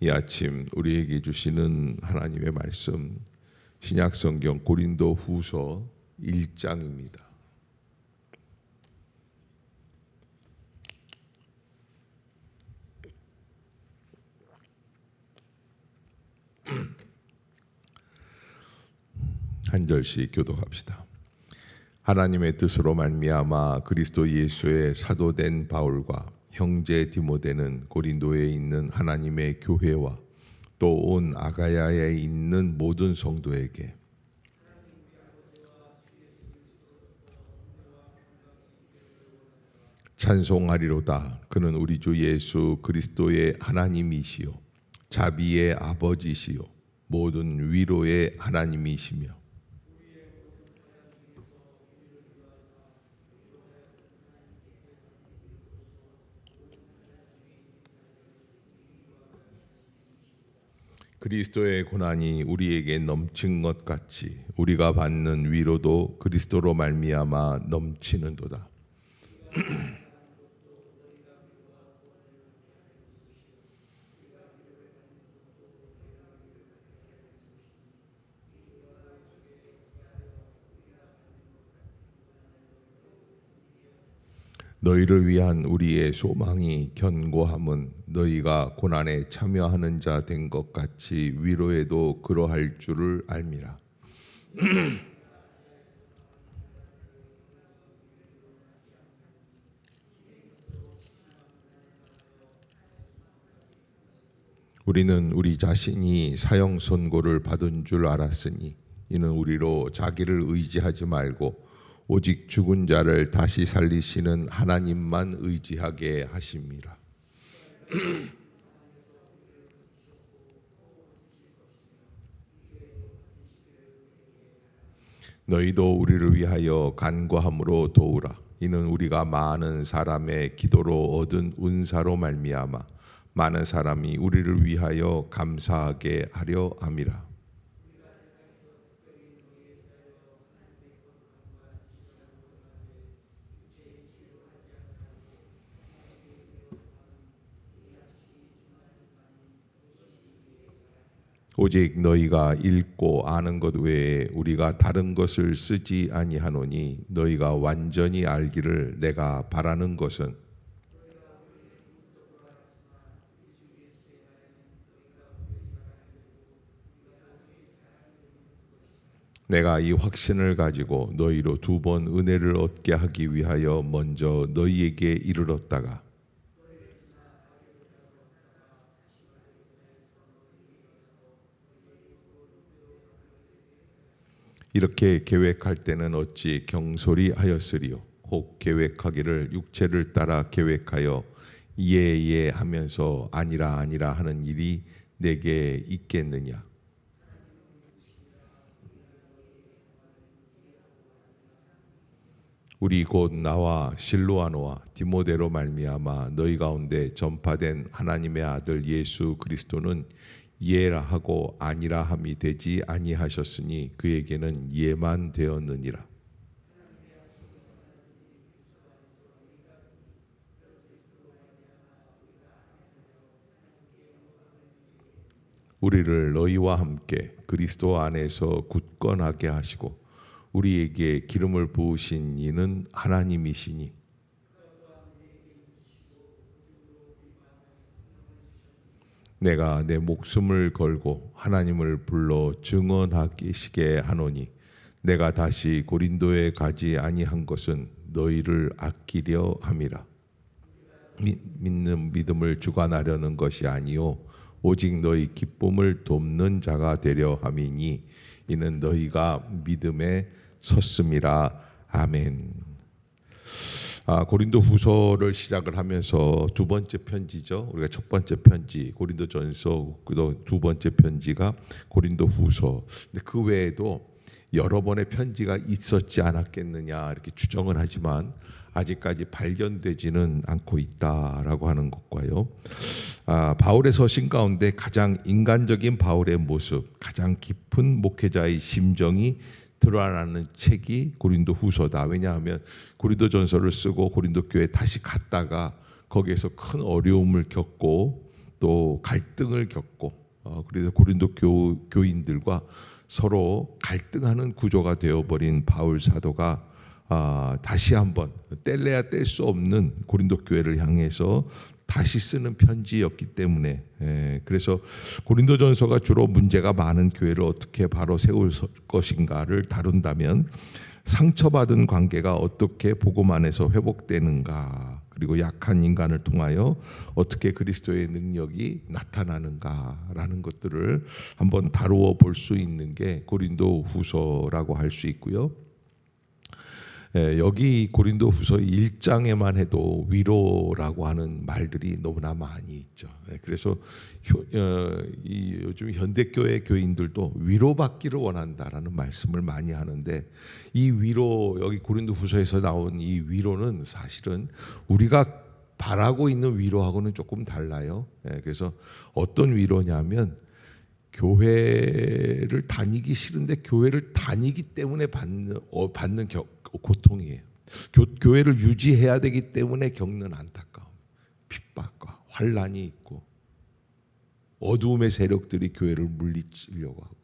이 아침 우리에게 주시는 하나님의 말씀, 신약성경 고린도 후서 1장입니다. 한 절씩 교독합시다. 하나님의 뜻으로 말미암아 그리스도 예수의 사도된 바울과 형제 디모데는 고린도에 있는 하나님의 교회와 또 온 아가야에 있는 모든 성도에게 찬송하리로다. 그는 우리 주 예수 그리스도의 하나님이시요 자비의 아버지시요 모든 위로의 하나님이시며 그리스도의 고난이 우리에게 넘친 것 같이 우리가 받는 위로도 그리스도로 말미암아 넘치는도다. 너희를 위한 우리의 소망이 견고함은 너희가 고난에 참여하는 자 된 것 같이 위로에도 그러할 줄을 알미라. 우리는 우리 자신이 사형 선고를 받은 줄 알았으니 이는 우리로 자기를 의지하지 말고 오직 죽은 자를 다시 살리시는 하나님만 의지하게 하심이라. 너희도 우리를 위하여 간구함으로 도우라. 이는 우리가 많은 사람의 기도로 얻은 은사로 말미암아 많은 사람이 우리를 위하여 감사하게 하려 함이라. 오직 너희가 읽고 아는 것 외에 우리가 다른 것을 쓰지 아니하노니 너희가 완전히 알기를 내가 바라는 것은 내가 이 확신을 가지고 너희로 두 번 은혜를 얻게 하기 위하여 먼저 너희에게 이르렀다가 이렇게 계획할 때는 어찌 경솔히 하였으리요. 혹 계획하기를 육체를 따라 계획하여 예 하면서 아니라 하는 일이 내게 있겠느냐. 우리 곧 나와 실로아노와 디모데로 말미암아 너희 가운데 전파된 하나님의 아들 예수 그리스도는 예라 하고 아니라 함이 되지 아니하셨으니 그에게는 예만 되었느니라. 우리를 너희와 함께 그리스도 안에서 굳건하게 하시고 우리에게 기름을 부으신 이는 하나님이시니 내가 내 목숨을 걸고 하나님을 불러 증언하시게 하노니 내가 다시 고린도에 가지 아니한 것은 너희를 아끼려 함이라. 믿는 믿음을 주관하려는 것이 아니요 오직 너희 기쁨을 돕는 자가 되려 함이니 이는 너희가 믿음에 섰음이라. 아멘. 고린도 후서를 시작을 하면서 두 번째 편지죠. 우리가 첫 번째 편지 고린도전서, 두 번째 편지가 고린도 후서. 근데 그 외에도 여러 번의 편지가 있었지 않았겠느냐 이렇게 추정을 하지만 아직까지 발견되지는 않고 있다라고 하는 것과요. 바울의 서신 가운데 가장 인간적인 바울의 모습, 가장 깊은 목회자의 심정이 드러나는 책이 고린도 후서다. 왜냐하면 고린도전서를 쓰고 고린도 교회에 다시 갔다가 거기에서 큰 어려움을 겪고 또 갈등을 겪고 그래서 고린도 교인들과 서로 갈등하는 구조가 되어버린 바울 사도가 다시 한번 뗄래야 뗄 수 없는 고린도 교회를 향해서 다시 쓰는 편지였기 때문에 그래서 고린도전서가 주로 문제가 많은 교회를 어떻게 바로 세울 것인가를 다룬다면 상처받은 관계가 어떻게 복음 안에서 회복되는가, 그리고 약한 인간을 통하여 어떻게 그리스도의 능력이 나타나는가라는 것들을 한번 다루어 볼 수 있는 게 고린도후서라고 할 수 있고요. 여기 고린도후서 1장에만 해도 위로라고 하는 말들이 너무나 많이 있죠. 그래서 요즘 현대교회 교인들도 위로받기를 원한다라는 말씀을 많이 하는데, 이 위로, 여기 고린도후서에서 나온 이 위로는 사실은 우리가 바라고 있는 위로하고는 조금 달라요. 그래서 어떤 위로냐면, 교회를 다니기 싫은데 교회를 다니기 때문에 받는 고통이에요. 교회를 유지해야 되기 때문에 겪는 안타까움, 핍박과 환란이 있고 어두움의 세력들이 교회를 물리치려고 하고,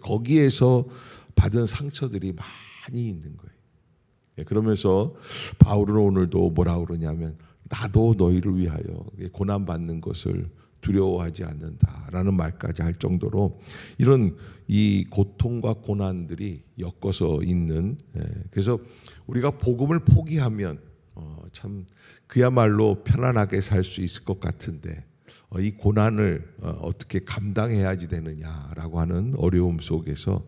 거기에서 받은 상처들이 많이 있는 거예요. 그러면서 바울은 오늘도 뭐라 그러냐면, 나도 너희를 위하여 고난 받는 것을 두려워하지 않는다라는 말까지 할 정도로 이런 이 고통과 고난들이 엮어서 있는, 그래서 우리가 복음을 포기하면 참 그야말로 편안하게 살 수 있을 것 같은데 이 고난을 어떻게 감당해야지 되느냐라고 하는 어려움 속에서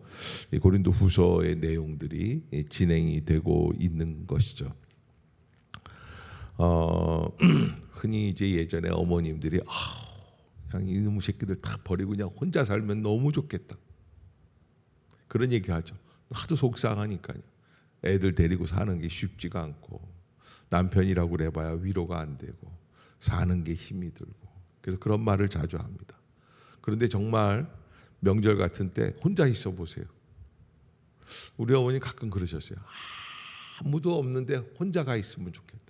이 고린도후서의 내용들이 진행이 되고 있는 것이죠. 흔히 이제 예전에 어머님들이 그냥 이놈의 새끼들 다 버리고 그냥 혼자 살면 너무 좋겠다, 그런 얘기하죠. 하도 속상하니까요. 애들 데리고 사는 게 쉽지가 않고 남편이라고 그래봐야 위로가 안 되고 사는 게 힘이 들고, 그래서 그런 말을 자주 합니다. 그런데 정말 명절 같은 때 혼자 있어 보세요. 우리 어머니 가끔 그러셨어요. 아무도 없는데 혼자가 있으면 좋겠다.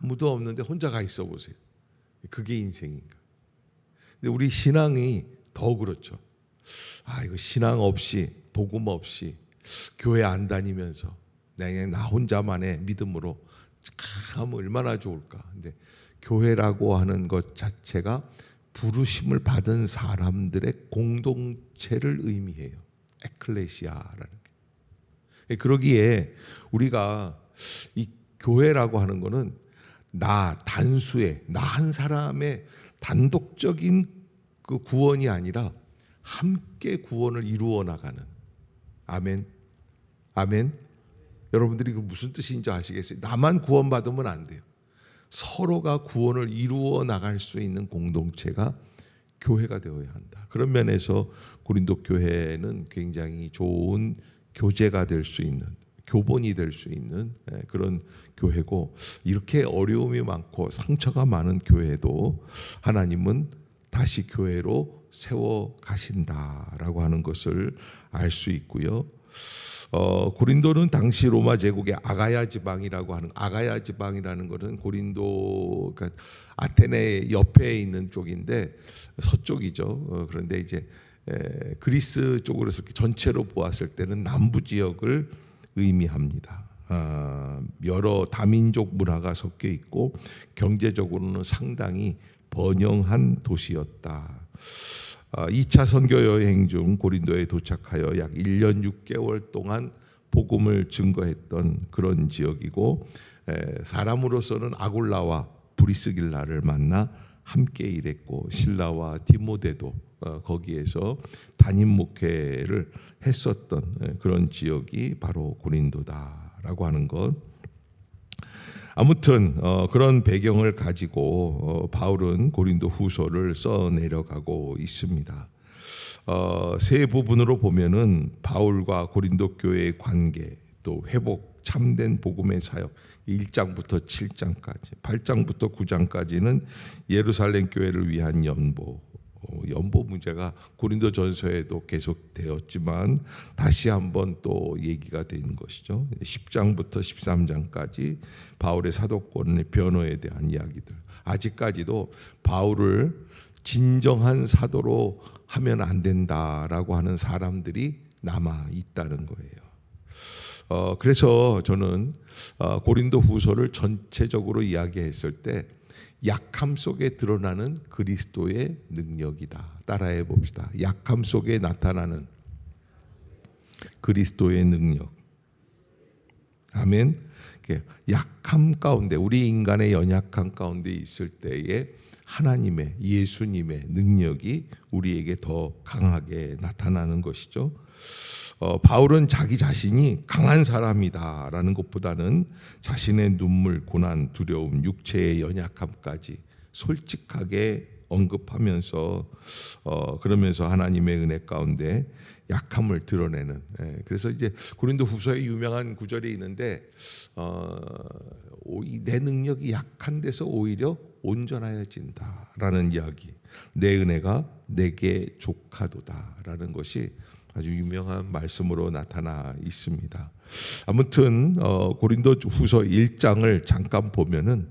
아무도 없는데 혼자가 있어 보세요. 그게 인생인가? 근데 우리 신앙이 더 그렇죠. 이거 신앙 없이, 복음 없이, 교회 안 다니면서 그냥 나 혼자만의 믿음으로 하면 얼마나 좋을까? 근데 교회라고 하는 것 자체가 부르심을 받은 사람들의 공동체를 의미해요. 에클레시아라는 게. 그러기에 우리가 이 교회라고 하는 거는 단수의 나 한 사람의 단독적인 그 구원이 아니라 함께 구원을 이루어 나가는, 아멘, 아멘. 여러분들이 그 무슨 뜻인지 아시겠어요? 나만 구원받으면 안 돼요. 서로가 구원을 이루어 나갈 수 있는 공동체가 교회가 되어야 한다. 그런 면에서 고린도 교회는 굉장히 좋은 교제가 될 수 있는, 교본이 될 수 있는 그런 교회고, 이렇게 어려움이 많고 상처가 많은 교회도 하나님은 다시 교회로 세워 가신다라고 하는 것을 알 수 있고요. 고린도는 당시 로마 제국의 아가야 지방이라는 것은 고린도, 그러니까 아테네 옆에 있는 쪽인데 서쪽이죠. 그런데 이제 그리스 쪽으로 전체로 보았을 때는 남부 지역을 의미합니다. 여러 다민족 문화가 섞여 있고 경제적으로는 상당히 번영한 도시였다. 2차 선교 여행 중 고린도에 도착하여 약 1년 6개월 동안 복음을 증거했던 그런 지역이고, 사람으로서는 아굴라와 브리스길라를 만나 함께 일했고, 실라와 디모데도 거기에서 담임 목회를 했었던 그런 지역이 바로 고린도다라고 하는 것. 아무튼 그런 배경을 가지고 바울은 고린도 후서를 써 내려가고 있습니다. 세 부분으로 보면은 바울과 고린도 교회의 관계, 또 회복, 참된 복음의 사역, 1장부터 7장까지, 8장부터 9장까지는 예루살렘 교회를 위한 연보, 연보 문제가 고린도전서에도 계속되었지만 다시 한번 또 얘기가 되는 것이죠. 10장부터 13장까지 바울의 사도권의 변호에 대한 이야기들. 아직까지도 바울을 진정한 사도로 하면 안 된다라고 하는 사람들이 남아 있다는 거예요. 그래서 저는 고린도 후서를 전체적으로 이야기했을 때 약함 속에 드러나는 그리스도의 능력이다. 따라해 봅시다. 약함 속에 나타나는 그리스도의 능력. 아멘. 약함 가운데, 우리 인간의 연약함 가운데 있을 때에 하나님의, 예수님의 능력이 우리에게 더 강하게 나타나는 것이죠. 바울은 자기 자신이 강한 사람이다라는 것보다는 자신의 눈물, 고난, 두려움, 육체의 연약함까지 솔직하게 언급하면서 그러면서 하나님의 은혜 가운데 약함을 드러내는. 그래서 이제 고린도후서에 유명한 구절이 있는데 내 능력이 약한 데서 오히려 온전하여진다라는 이야기. 내 은혜가 내게 족하도다라는 것이 아주 유명한 말씀으로 나타나 있습니다. 아무튼 고린도후서 1장을 잠깐 보면은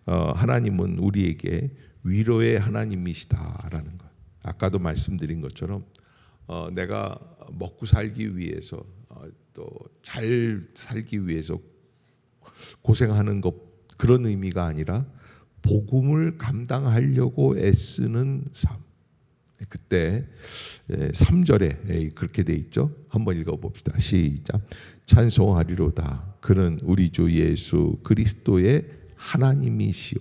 하나님은 우리에게 위로의 하나님이시다라는 것. 아까도 말씀드린 것처럼 내가 먹고 살기 위해서 또 잘 살기 위해서 고생하는 것, 그런 의미가 아니라 복음을 감당하려고 애쓰는 삶. 그때 3절에 그렇게 돼 있죠. 한번 읽어봅시다. 시작. 찬송하리로다. 그는 우리 주 예수 그리스도의 하나님이시오,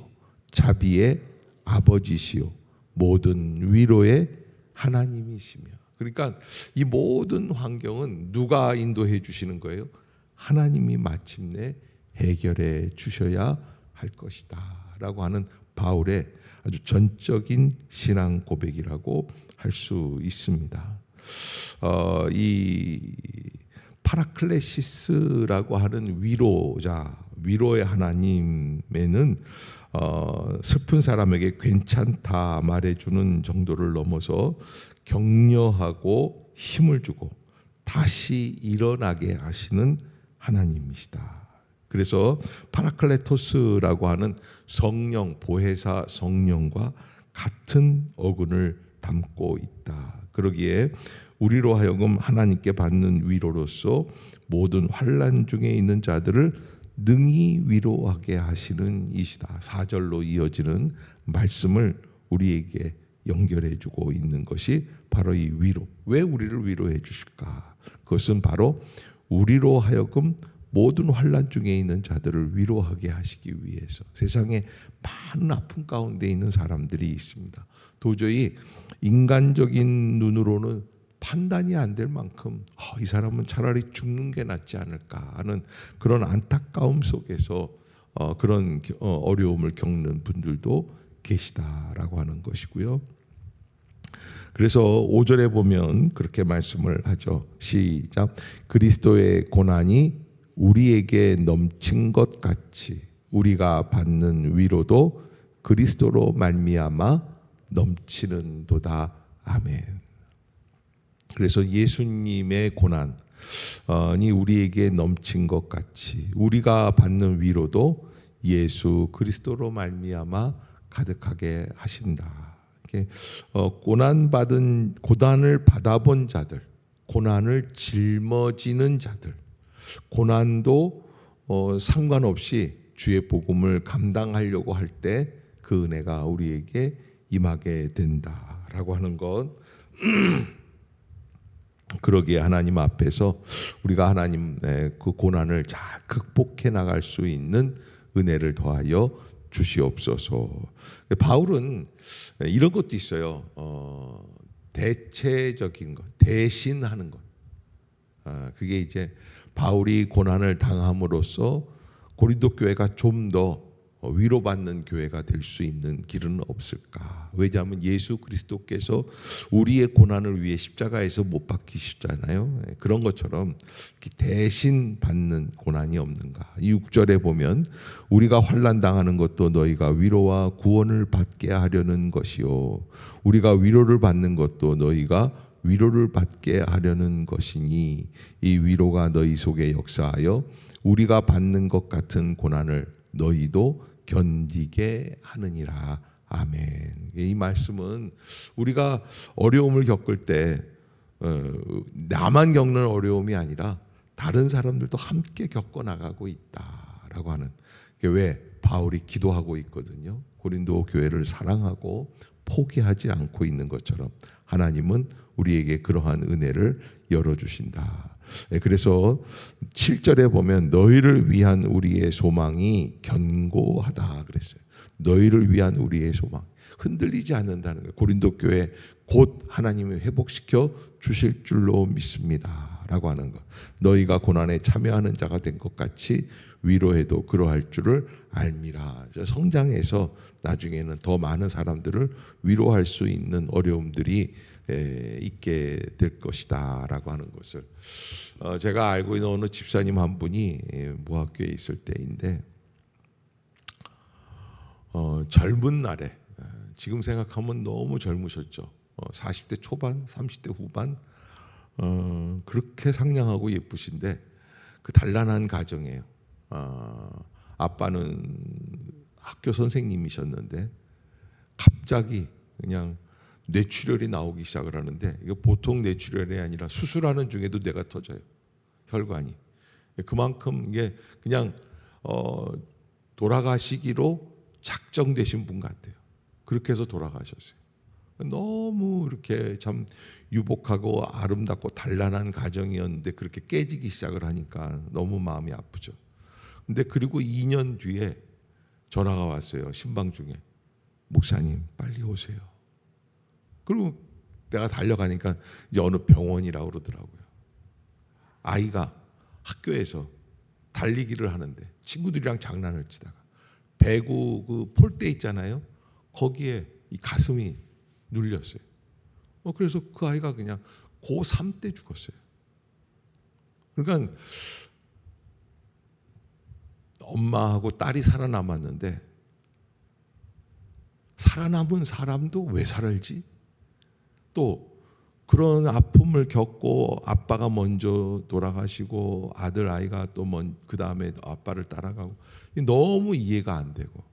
자비의 아버지시오, 모든 위로의 하나님이시며. 그러니까 이 모든 환경은 누가 인도해 주시는 거예요? 하나님이 마침내 해결해 주셔야 할 것이다 라고 하는 바울의 아주 전적인 신앙 고백이라고 할 수 있습니다. 이 파라클레시스라고 하는 위로자, 위로의 하나님에는 슬픈 사람에게 괜찮다 말해주는 정도를 넘어서 격려하고 힘을 주고 다시 일어나게 하시는 하나님이시다. 그래서 파라클레토스라고 하는 성령, 보혜사 성령과 같은 어근을 담고 있다. 그러기에 우리로 하여금 하나님께 받는 위로로서 모든 환난 중에 있는 자들을 능히 위로하게 하시는 이시다. 4절로 이어지는 말씀을 우리에게 연결해 주고 있는 것이 바로 이 위로. 왜 우리를 위로해 주실까? 그것은 바로 우리로 하여금 모든 환난 중에 있는 자들을 위로하게 하시기 위해서. 세상에 많은 아픔 가운데 있는 사람들이 있습니다. 도저히 인간적인 눈으로는 판단이 안 될 만큼 이 사람은 차라리 죽는 게 낫지 않을까 하는 그런 안타까움 속에서 그런 어려움을 겪는 분들도 계시다라고 하는 것이고요. 그래서 5절에 보면 그렇게 말씀을 하죠. 시작. 그리스도의 고난이 우리에게 넘친 것 같이 우리가 받는 위로도 그리스도로 말미암아 넘치는도다. 아멘. 그래서 예수님의 고난이 우리에게 넘친 것 같이 우리가 받는 위로도 예수 그리스도로 말미암아 가득하게 하신다. 고난을 받아본 자들, 고난을 짊어지는 자들, 고난도 상관없이 주의 복음을 감당하려고 할 때 그 은혜가 우리에게 임하게 된다라고 하는 것. 그러기에 하나님 앞에서 우리가 하나님의 그 고난을 잘 극복해 나갈 수 있는 은혜를 더하여 주시옵소서. 바울은 이런 것도 있어요. 대체적인 것, 대신하는 것. 그게 이제 바울이 고난을 당함으로써 고린도 교회가 좀 더 위로받는 교회가 될 수 있는 길은 없을까? 왜냐하면 예수 그리스도께서 우리의 고난을 위해 십자가에서 못 박히셨잖아요. 그런 것처럼 대신 받는 고난이 없는가? 6절에 보면 우리가 환난 당하는 것도 너희가 위로와 구원을 받게 하려는 것이요, 우리가 위로를 받는 것도 너희가 위로를 받게 하려는 것이니 이 위로가 너희 속에 역사하여 우리가 받는 것 같은 고난을 너희도 견디게 하느니라. 아멘. 이 말씀은 우리가 어려움을 겪을 때 나만 겪는 어려움이 아니라 다른 사람들도 함께 겪어나가고 있다라고 하는, 왜 바울이 기도하고 있거든요. 고린도 교회를 사랑하고 포기하지 않고 있는 것처럼 하나님은 우리에게 그러한 은혜를 열어주신다. 그래서 7절에 보면 너희를 위한 우리의 소망이 견고하다 그랬어요. 너희를 위한 우리의 소망, 흔들리지 않는다는 거예요. 고린도 교회 곧 하나님이 회복시켜 주실 줄로 믿습니다 라고 하는 것. 너희가 고난에 참여하는 자가 된 것 같이 위로해도 그러할 줄을 알미라. 성장해서 나중에는 더 많은 사람들을 위로할 수 있는 어려움들이 있게 될 것이다 라고 하는 것을 제가 알고 있는 어느 집사님 한 분이 모학교에 있을 때인데 젊은 날에, 지금 생각하면 너무 젊으셨죠. 40대 초반, 30대 후반, 그렇게 상냥하고 예쁘신데 그 단란한 가정이에요. 아빠는 학교 선생님이셨는데 갑자기 그냥 뇌출혈이 나오기 시작을 하는데, 이거 보통 뇌출혈이 아니라 수술하는 중에도 뇌가 터져요. 혈관이. 그만큼 이게 그냥 돌아가시기로 작정되신 분 같아요. 그렇게 해서 돌아가셨어요. 너무 이렇게 참 유복하고 아름답고 단란한 가정이었는데 그렇게 깨지기 시작을 하니까 너무 마음이 아프죠. 근데 그리고 2년 뒤에 전화가 왔어요. 신방 중에. 목사님 빨리 오세요. 그리고 내가 달려가니까 이제 어느 병원이라고 그러더라고요. 아이가 학교에서 달리기를 하는데 친구들이랑 장난을 치다가 배구 그 폴대 있잖아요. 거기에 이 가슴이 눌렸어요. 그래서 그 아이가 그냥 고3 때 죽었어요. 그러니까 엄마하고 딸이 살아남았는데 살아남은 사람도 왜 살지? 또 그런 아픔을 겪고 아빠가 먼저 돌아가시고 아들 아이가 또 그 다음에 아빠를 따라가고 너무 이해가 안 되고,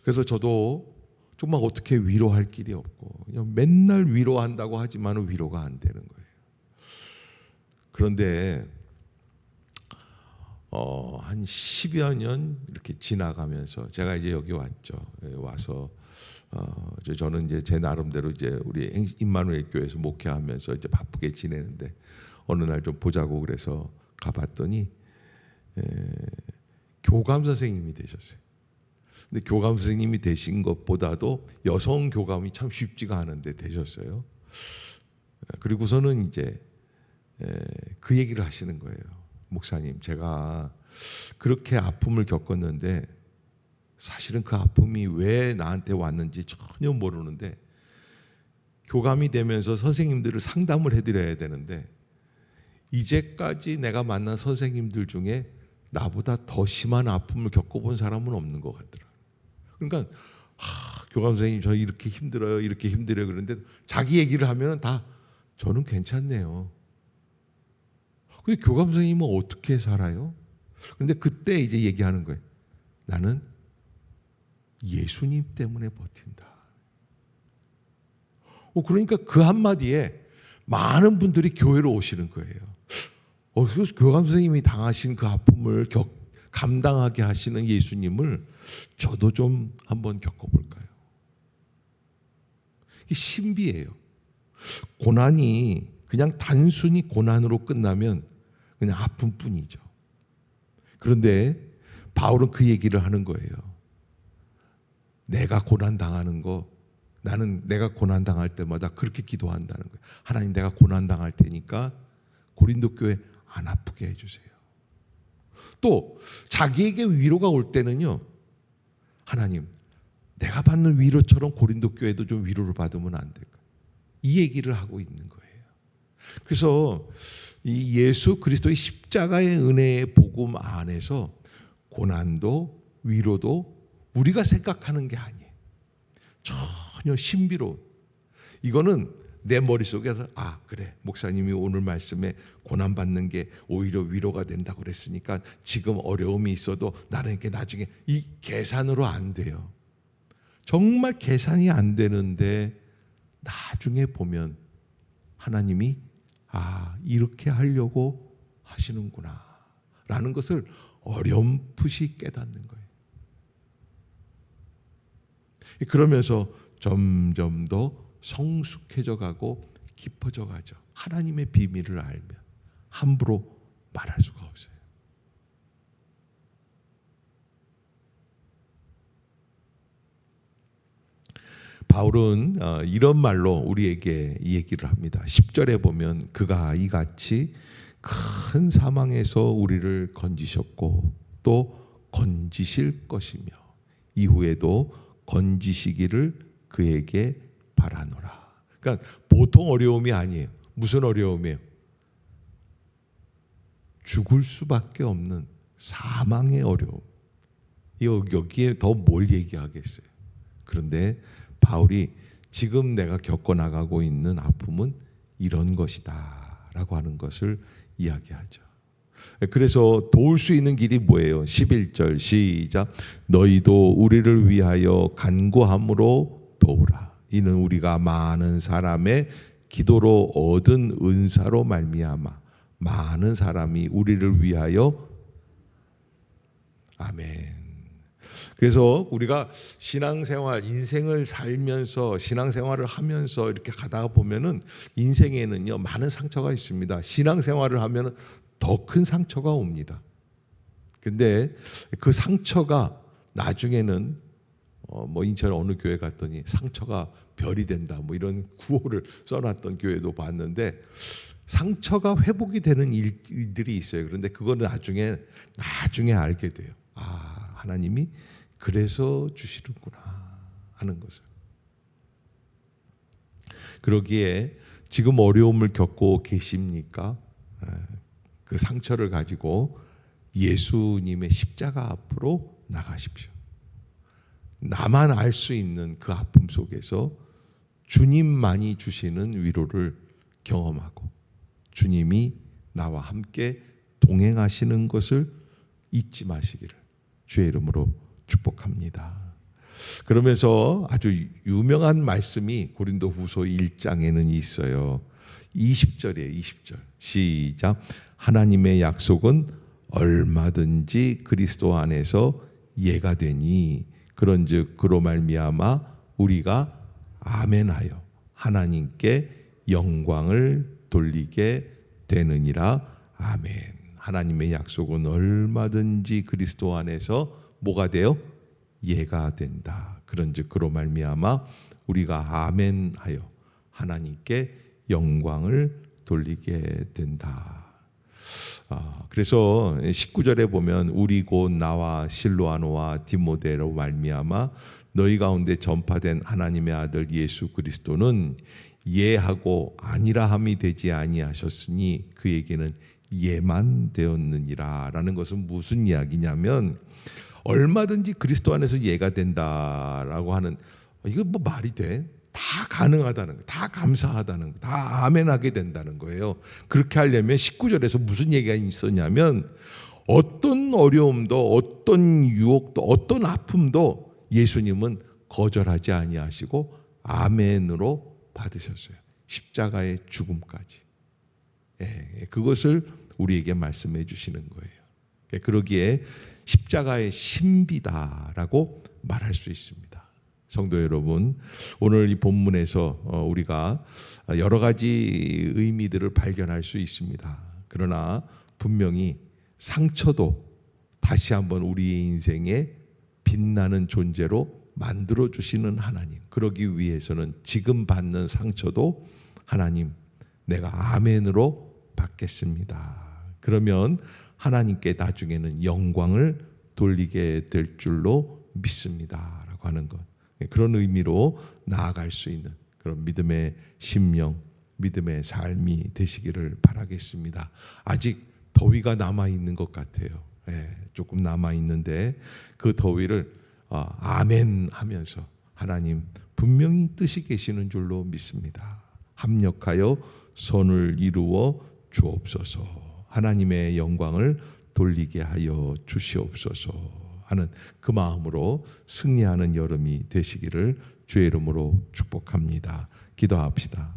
그래서 저도 정말 어떻게 위로할 길이 없고 그냥 맨날 위로한다고 하지만 위로가 안 되는 거예요. 그런데 한 10여 년 이렇게 지나가면서 제가 이제 여기 왔죠. 와서 저는 이제 제 나름대로 이제 우리 임마누엘 교회에서 목회하면서 이제 바쁘게 지내는데 어느 날 좀 보자고 그래서 가봤더니 교감 선생님이 되셨어요. 근데 교감 선생님이 되신 것보다도 여성 교감이 참 쉽지가 않은데 되셨어요. 그리고서는 이제 그 얘기를 하시는 거예요. 목사님, 제가 그렇게 아픔을 겪었는데 사실은 그 아픔이 왜 나한테 왔는지 전혀 모르는데 교감이 되면서 선생님들을 상담을 해드려야 되는데 이제까지 내가 만난 선생님들 중에 나보다 더 심한 아픔을 겪어본 사람은 없는 것 같더라고요. 그러니까 교감 선생님 저 이렇게 힘들어요, 이렇게 힘들어요 그런데 자기 얘기를 하면 다 저는 괜찮네요. 근데 교감 선생님은 어떻게 살아요? 그런데 그때 이제 얘기하는 거예요. 나는 예수님 때문에 버틴다. 그러니까 그 한마디에 많은 분들이 교회로 오시는 거예요. 그래서 교감 선생님이 당하신 그 아픔을 감당하게 하시는 예수님을 저도 좀 한번 겪어볼까요? 이게 신비예요. 고난이 그냥 단순히 고난으로 끝나면 그냥 아픔뿐이죠. 그런데 바울은 그 얘기를 하는 거예요. 내가 고난 당하는 거, 나는 내가 고난 당할 때마다 그렇게 기도한다는 거예요. 하나님, 내가 고난 당할 테니까 고린도 교회 안 아프게 해주세요. 또 자기에게 위로가 올 때는요, 하나님, 내가 받는 위로처럼 고린도 교회도 좀 위로를 받으면 안 될까? 이 얘기를 하고 있는 거예요. 그래서 이 예수 그리스도의 십자가의 은혜의 복음 안에서 고난도 위로도 우리가 생각하는 게 아니에요. 전혀 신비로운. 이거는 내 머릿속에서 그래, 목사님이 오늘 말씀에 고난받는 게 오히려 위로가 된다고 그랬으니까 지금 어려움이 있어도 나는 이렇게 나중에, 이 계산으로 안 돼요. 정말 계산이 안 되는데 나중에 보면 하나님이 이렇게 하려고 하시는구나 라는 것을 어렴풋이 깨닫는 거예요. 그러면서 점점 더 성숙해져 가고 깊어져 가죠. 하나님의 비밀을 알면 함부로 말할 수가 없어요. 바울은 이런 말로 우리에게 이 얘기를 합니다. 10절에 보면 그가 이같이 큰 사망에서 우리를 건지셨고 또 건지실 것이며 이후에도 건지시기를 그에게 바라노라. 그러니까 보통 어려움이 아니에요. 무슨 어려움이에요? 죽을 수밖에 없는 사망의 어려움. 여기에 더 뭘 얘기하겠어요? 그런데 바울이 지금 내가 겪어나가고 있는 아픔은 이런 것이다 라고 하는 것을 이야기하죠. 그래서 도울 수 있는 길이 뭐예요? 11절 시작. 너희도 우리를 위하여 간구함으로 도우라. 이는 우리가 많은 사람의 기도로 얻은 은사로 말미암아 많은 사람이 우리를 위하여 아멘. 그래서 우리가 신앙생활, 인생을 살면서 신앙생활을 하면서 이렇게 가다가 보면은 인생에는요 많은 상처가 있습니다. 신앙생활을 하면은 더 큰 상처가 옵니다. 근데 그 상처가 나중에는 인천 어느 교회 갔더니 상처가 별이 된다 이런 구호를 써놨던 교회도 봤는데 상처가 회복이 되는 일들이 있어요. 그런데 그거는 나중에 알게 돼요. 하나님이 그래서 주시는구나 하는 것을. 그러기에 지금 어려움을 겪고 계십니까? 그 상처를 가지고 예수님의 십자가 앞으로 나가십시오. 나만 알 수 있는 그 아픔 속에서 주님만이 주시는 위로를 경험하고 주님이 나와 함께 동행하시는 것을 잊지 마시기를 주의 이름으로 축복합니다. 그러면서 아주 유명한 말씀이 고린도후서 1장에는 있어요. 20절이에요. 20절 시작. 하나님의 약속은 얼마든지 그리스도 안에서 예가 되니 그런즉 그로 말미암아 우리가 아멘하여 하나님께 영광을 돌리게 되느니라. 아멘. 하나님의 약속은 얼마든지 그리스도 안에서 뭐가 돼요? 예가 된다. 그런즉 그로 말미암아 우리가 아멘하여 하나님께 영광을 돌리게 된다. 그래서 19절에 보면 우리 곧 나와 실로아노와 디모데로 말미암아 너희 가운데 전파된 하나님의 아들 예수 그리스도는 예하고 아니라함이 되지 아니하셨으니 그에게는 예만 되었느니라. 라는 것은 무슨 이야기냐면 얼마든지 그리스도 안에서 예가 된다라고 하는, 이거 뭐 말이 돼? 다 가능하다는 거, 다 감사하다는 거, 다 아멘하게 된다는 거예요. 그렇게 하려면 19절에서 무슨 얘기가 있었냐면 어떤 어려움도 어떤 유혹도 어떤 아픔도 예수님은 거절하지 아니하시고 아멘으로 받으셨어요. 십자가의 죽음까지. 그것을 우리에게 말씀해 주시는 거예요. 그러기에 십자가의 신비다라고 말할 수 있습니다. 성도 여러분, 오늘 이 본문에서 우리가 여러 가지 의미들을 발견할 수 있습니다. 그러나 분명히 상처도 다시 한번 우리의 인생에 빛나는 존재로 만들어 주시는 하나님, 그러기 위해서는 지금 받는 상처도 하나님 내가 아멘으로 받겠습니다. 그러면 하나님께 나중에는 영광을 돌리게 될 줄로 믿습니다라고 하는 것. 그런 의미로 나아갈 수 있는 그런 믿음의 심령, 믿음의 삶이 되시기를 바라겠습니다. 아직 더위가 남아 있는 것 같아요. 조금 남아 있는데 그 더위를 아멘 하면서 하나님 분명히 뜻이 계시는 줄로 믿습니다. 합력하여 선을 이루어 주옵소서. 하나님의 영광을 돌리게 하여 주시옵소서 하는 그 마음으로 승리하는 여름이 되시기를 주의 이름으로 축복합니다. 기도합시다.